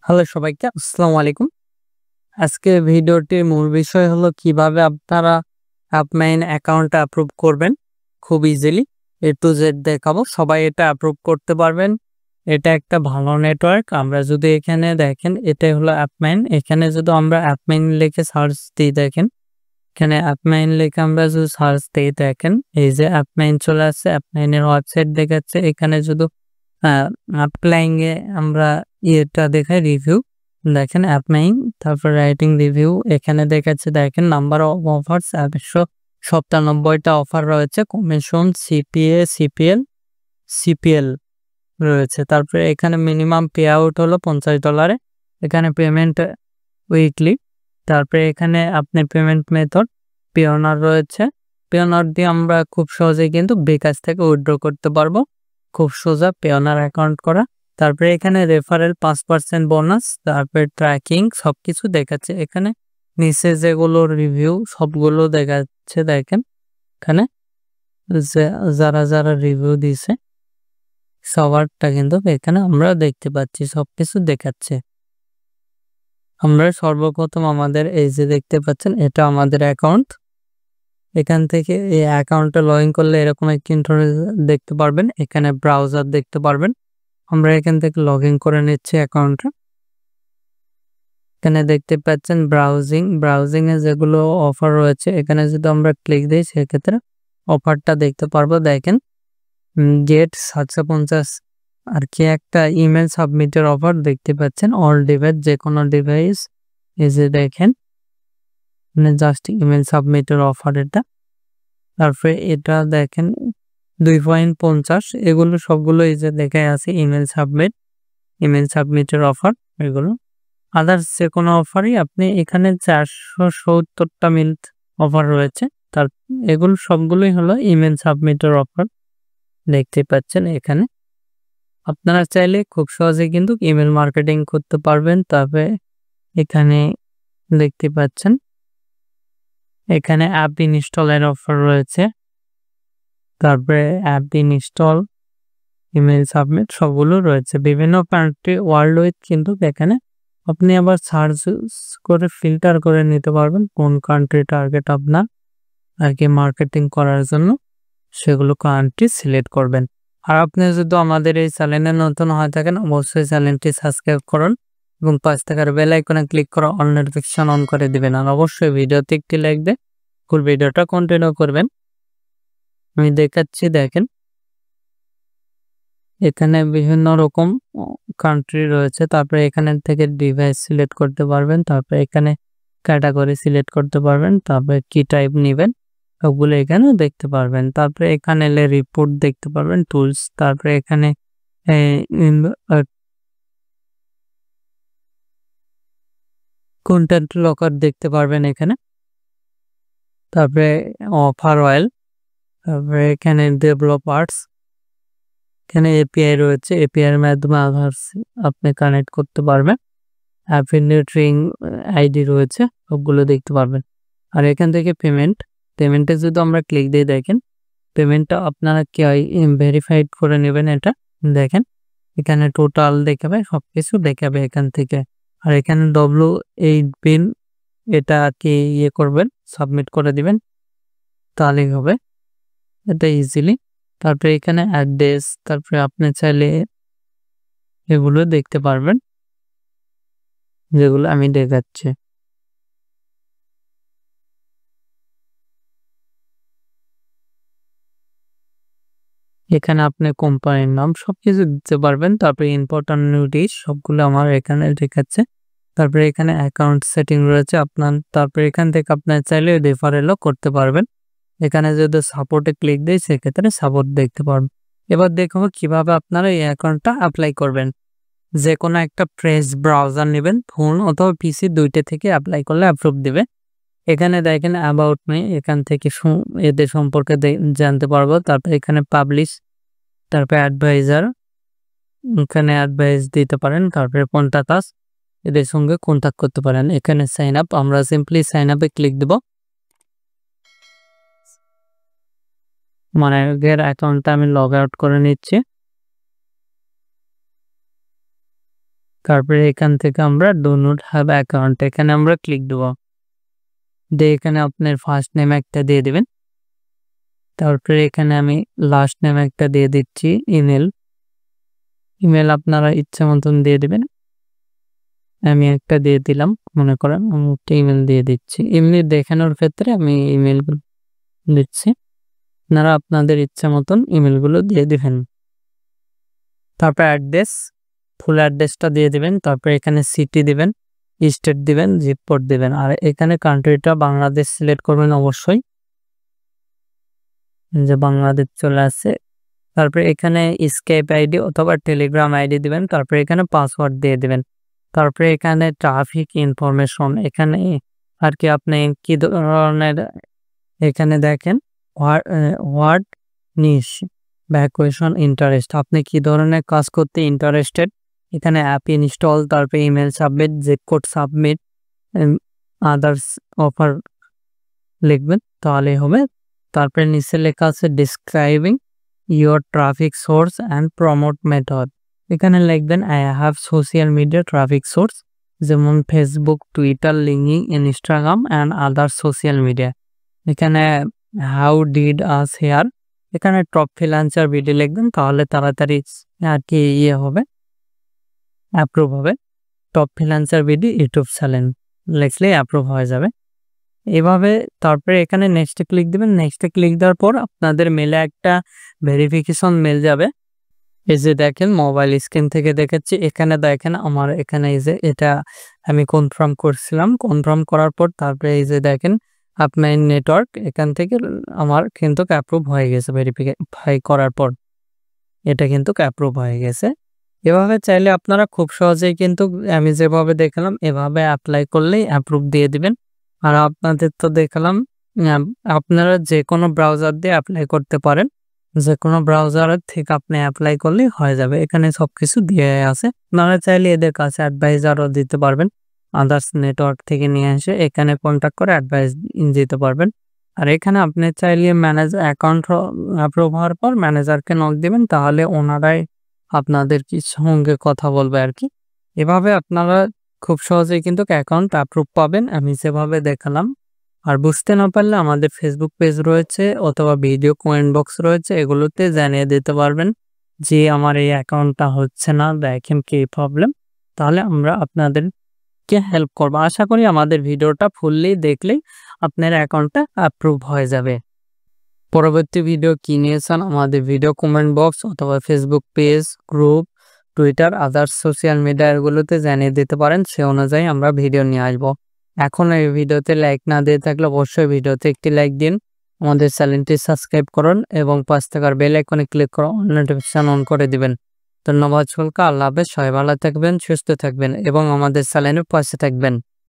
Hello সবাইকে আসসালামু আলাইকুম। আজকে ভিডিওটির মূল বিষয় হলো কিভাবে আপনারা অ্যাপমাইন অ্যাকাউন্ট অ্যাপ্রুভ করবেন খুব ইজিলি। এ টু জেড দেখাবো। সবাই এটা অ্যাপ্রুভ করতে পারবেন। এটা একটা ভালো নেটওয়ার্ক। আমরা যদি এখানে দেখেন এটাই হলো অ্যাপমাইন। এখানে যদি আমরা অ্যাপমাইন লিখে সার্চ দিই দেখেন, এখানে অ্যাপমাইন লিখে আমরা যদি সার্চ দিই দেখেন এই যে অ্যাপমাইন চলে আসছে, অ্যাপমাইনের ওয়েবসাইট দেখাচ্ছে। এখানে যদি অ্যাপ্লাইং এ আমরা ইয়েটা দেখাই রিভিউ দেখেন অ্যাপলাইং, তারপর রাইটিং রিভিউ এখানে দেখাচ্ছে দেখেন নাম্বার অফ অফার্স 197টা অফার রয়েছে, কমিশন সিপিএ সিপিএল রয়েছে। তারপরে এখানে মিনিমাম পে আউট হলো $50, এখানে পেমেন্ট উইকলি। তারপরে এখানে আপনার পেমেন্ট মেথড পেওনার রয়েছে। পেওনার দিয়ে আমরা খুব সহজেই কিন্তু বিকাশ থেকে উইথড্র করতে পারবো, খুব সোজা পেওনার অ্যাকাউন্ট করা। তারপরে এখানে রেফারেল 5% বোনাস, তারপরে ট্র্যাকিং সবকিছু দেখাচ্ছে। এখানে নিচে যেগুলো রিভিউ সবগুলো দেখাচ্ছে দেখেন, এখানে যারা রিভিউ দিছে সবারটা কিন্তু এখানে আমরা দেখতে পাচ্ছি, সবকিছু দেখাচ্ছে। আমরা সর্বপ্রথম আমাদের এই যে দেখতে পাচ্ছেন এটা আমাদের অ্যাকাউন্ট। এখান থেকে এই অ্যাকাউন্টে লগ ইন করলে এরকম একটি ইন্টারফেস দেখতে পারবেন। এখানে ব্রাউজার দেখতে পারবেন। আমরা এখান থেকে লগ ইন করে নিচ্ছি অ্যাকাউন্টে। এখানে দেখতে পাচ্ছেন ব্রাউজিং এ যেগুলো অফার রয়েছে এখানে যদি আমরা ক্লিক দিই সেক্ষেত্রে অফারটা দেখতে পারবো। দেখেন গেট 750 আর কি একটা ইমেল সাবমিটের অফার দেখতে পাচ্ছেন, অল ডিভাইস যে কোনো ডিভাইস। এই যে দেখেন মানে জাস্ট ইমেল সাবমিটের অফার এটা। তারপরে এটা দেখেন 2.50, এগুলো সবগুলো এই যে দেখাই আছে ইমেল সাবমিটের অফার। এগুলো আদার্স যে কোনো অফারই আপনি এখানে 470টা মিল অফার রয়েছে। তার এগুলো সবগুলোই হলো ইমেল সাবমিটের অফার দেখতে পাচ্ছেন। এখানে আপনারা চাইলে খুব সহজে কিন্তু ইমেল মার্কেটিং করতে পারবেন। তবে এখানে দেখতে পাচ্ছেন এখানে অ্যাপ ইনস্টলের অফার রয়েছে, তারপরে অ্যাপ ইনস্টল, ইমেল সাবমিট সবগুলো রয়েছে। বিভিন্ন কান্ট্রি ওয়ার্ল্ড ওয়াইড কিন্তু এখানে আপনি আবার সার্চ করে ফিল্টার করে নিতে পারবেন কোন কান্ট্রি টার্গেট আপনার আর কি মার্কেটিং করার জন্য, সেগুলো কান্ট্রি সিলেক্ট করবেন। আর আপনি যদি আমাদের এই চ্যানেলে নতুন হয়ে থাকেন অবশ্যই চ্যানেলটি সাবস্ক্রাইব করুন এবং পাশ থাকার বেল আইকনে ক্লিক করে অল নোটিফিকেশন অন করে দিবেন। আর অবশ্যই ভিডিওতে একটি লাইক দিয়ে ফুল ভিডিওটা কন্টিনিউ করবেন। আমি দেখাচ্ছি দেখেন এখানে বিভিন্ন রকম কান্ট্রি রয়েছে। তারপরে এখানে থেকে ডিভাইস সিলেক্ট করতে পারবেন, তারপরে এখানে ক্যাটাগরি সিলেক্ট করতে পারবেন, তারপরে কি টাইপ নেবেন সবগুলো এখানে দেখতে পারবেন। তারপরে এখানে এলে রিপোর্ট দেখতে পারবেন, টুলস, তারপরে এখানে কন্টেন্ট লকার দেখতে পারবেন এখানে। তারপরে অফার অয়েল, তারপরে এখানে ডেভেলপার্স, এখানে এপিআই রয়েছে, এপিআই এর মাধ্যমে আদার্স আপনি কানেক্ট করতে পারবেন। অ্যাফিলিয়েটিং আইডি রয়েছে সবগুলো দেখতে পারবেন। আর এখান থেকে পেমেন্টে যদি আমরা ক্লিক দিয়ে দেখেন পেমেন্টটা আপনারা কি ভেরিফাইড করে নেবেন। এটা দেখেন এখানে টোটাল দেখাবে, সবকিছু দেখাবে এখান থেকে। আর এখানে W8 পিন এটা কি ইয়ে করবেন, সাবমিট করে দিবেন, তাহলেই হবে এটা ইজিলি। তারপরে এখানে অ্যাড্রেস, তারপরে আপনি চাইলে এগুলো দেখতে পারবেন যেগুলো আমি দেখাচ্ছি। এখানে আপনি কোম্পানির নাম সবকিছু দিতে পারবেন। তারপরে ইম্পর্টেন্ট নোটিশ সবগুলো আমার এখানে দেখাচ্ছে। তারপরে এখানে অ্যাকাউন্ট সেটিং রয়েছে আপনার। তারপরে এখান থেকে আপনার চাইলে রেফারেলও করতে পারবেন। এখানে যদি সাপোর্টে ক্লিক দিই সেক্ষেত্রে সাপোর্ট দেখতে পারবেন। এবার দেখব কিভাবে আপনারা এই অ্যাকাউন্টটা অ্যাপ্লাই করবেন। যে কোনো একটা ফ্রেশ ব্রাউজার নেবেন, ফোন অথবা পিসি দুইটা থেকে অ্যাপ্লাই করলে অ্যাপ্রুভ দিবে। এখানে দেখেন অ্যাবাউট মি, এখান থেকে এদের সম্পর্কে জানতে পারবো। তারপর এখানে পাবলিশ, তারপর অ্যাডভাইজার, এখানে অ্যাডভাইস দিতে পারেন। তারপরে কন্টাক্ট আস, এদের সঙ্গে কন্ট্যাক্ট করতে পারেন। এখানে সাইন আপ, আমরা সিম্পলি সাইন আপে ক্লিক দেব। মানে এর অ্যাকাউন্টটা আমি লগ আউট করে নিচ্ছি। তারপরে এখান থেকে আমরা ডু নট হ্যাভ অ্যাকাউন্ট এখানে আমরা ক্লিক দেব। দিয়ে এখানে আপনার ফার্স্ট নেম একটা দিয়ে দিবেন। তারপরে এখানে আমি লাস্ট নেম একটা দিয়ে দিচ্ছি। ইমেল আপনারা ইচ্ছা মতন দিয়ে দিবেন। আমি একটা দিয়ে দিলাম, মনে করেন আমি একটা ইমেল দিয়ে দিচ্ছি। এমনি দেখানোর ক্ষেত্রে আমি ইমেলগুলো দিচ্ছি, আপনারা আপনাদের ইচ্ছা মতন ইমেলগুলো দিয়ে দিবেন। তারপর অ্যাড্রেস, ফুল অ্যাড্রেসটা দিয়ে দিবেন। তারপর এখানে সিটি দিবেন, স্টেট দিবেন, জিপ কোড দিবেন। আর এখানে কান্ট্রিটা বাংলাদেশ সিলেক্ট করবেন অবশ্যই, যে বাংলাদেশ চলে আসছে। তারপরে এখানে স্কাইপ আইডি অথবা টেলিগ্রাম আইডি দিবেন। তারপরে এখানে পাসওয়ার্ড দিয়ে দিবেন। তারপরে এখানে ট্রাফিক ইনফরমেশন, এখানে আর কি আপনি কি ধরনের, এখানে দেখেন হোয়াট নিশ ভ্যাকুয়েশন ইন্টারেস্ট, আপনি কি ধরনের কাজ করতে ইন্টারেস্টেড। এখানে অ্যাপ ইনস্টল, তারপরে email submit, zip code submit, others offer লিখবেন, তাহলে হবে। তারপরে নিচে লেখা আছে describing your traffic source and promote method, এখানে লিখবেন I have social media traffic source, যেমন Facebook, Twitter, LinkedIn, Instagram and other social media. এখানে হাউ ডিড আস হেয়ার, এখানে টপ ফ্রিল্যান্সার ভিডিও লিখবেন, তাহলে তাড়াতাড়ি আর কি হবে, অ্যাপ্রুভ হবে। Top freelancer video YouTube channel লিখলেই অ্যাপ্রুভ হয়ে যাবে এভাবে। তারপরে এখানে নেক্সটে ক্লিক দিবেন। নেক্সটে ক্লিক দেওয়ার পর আপনাদের মেলে একটা ভেরিফিকেশন মেল যাবে। এই যে দেখেন মোবাইল স্ক্রিন থেকে দেখাচ্ছি, এখানে দেখেন আমার এখানে এই যে এটা আমি কনফার্ম করছিলাম। কনফার্ম করার পর তারপরে এই যে দেখেন আপনার নেটওয়ার্ক, এখান থেকে আমার কিন্তু অ্যাপ্রুভ হয়ে গেছে। ভেরিফাই করার পর এটা কিন্তু অ্যাপ্রুভ হয়ে গেছে। এভাবে চাইলে আপনারা খুব সহজেই কিন্তু আমি যেভাবে দেখালাম এভাবে অ্যাপ্লাই করলেই অ্যাপ্রুভ দিয়ে দিবেন। আর আপনাদের তো দেখলাম আপনারা যে কোনো ব্রাউজার দিয়ে অ্যাপ্লাই করতে পারেন, যে কোনো ব্রাউজারের থেকে আপনি অ্যাপ্লাই করলেই হয়ে যাবে। এখানে সবকিছু দিয়ে আছে, আপনারা চাইলে এদের কাছে অ্যাডভাইজারও দিতে পারবেন, আদার্স নেটওয়ার্ক থেকে নিয়ে এসে এখানে কন্ট্যাক্ট করে অ্যাডভাইস দিতে পারবেন। আর এখানে আপনি চাইলে ম্যানেজার অ্যাকাউন্ট অ্যাপ্রুভ হওয়ার পর ম্যানেজারকে নক দিবেন, তাহলে ওনারাই আপনাদের কি সঙ্গে কথা বলবে আর কি। এভাবে আপনারা খুব সহজেই কিন্তু অ্যাকাউন্ট অ্যাপ্রুভ পাবেন আমি যেভাবে দেখালাম। আর বুঝতে না পারলে আমাদের ফেসবুক পেজ রয়েছে অথবা ভিডিও কমেন্ট বক্স রয়েছে, এগুলোতে জানিয়ে দিতে পারবেন যে আমার এই অ্যাকাউন্টটা হচ্ছে না, দেখেন কি প্রবলেম, তাহলে আমরা আপনাদেরকে হেল্প করব। আশা করি আমাদের ভিডিওটা ফুললি দেখলেই আপনার অ্যাকাউন্টটা অ্যাপ্রুভ হয়ে যাবে। পরবর্তী ভিডিও কি নিয়েছেন আমাদের ভিডিও কমেন্ট বক্স অথবা Facebook page, group, Twitter, others social মিডিয়াগুলোতে জানিয়ে দিতে পারেন, সে অনুযায়ী আমরা ভিডিও নিয়ে আসবো। এখন এই ভিডিওতে লাইক না দিয়ে থাকলে অবশ্যই ভিডিওতে একটি লাইক দিন, আমাদের চ্যানেলটি সাবস্ক্রাইব করুন এবং পাশ থাকার বেল আইকনে ক্লিক করে নোটিফিকেশন অন করে দিবেন। ধন্যবাদ সকলকে, আল্লাহ হাফেজ, সবাই ভালো থাকবেন, সুস্থ থাকবেন এবং আমাদের চ্যানেলের পাশে থাকবেন।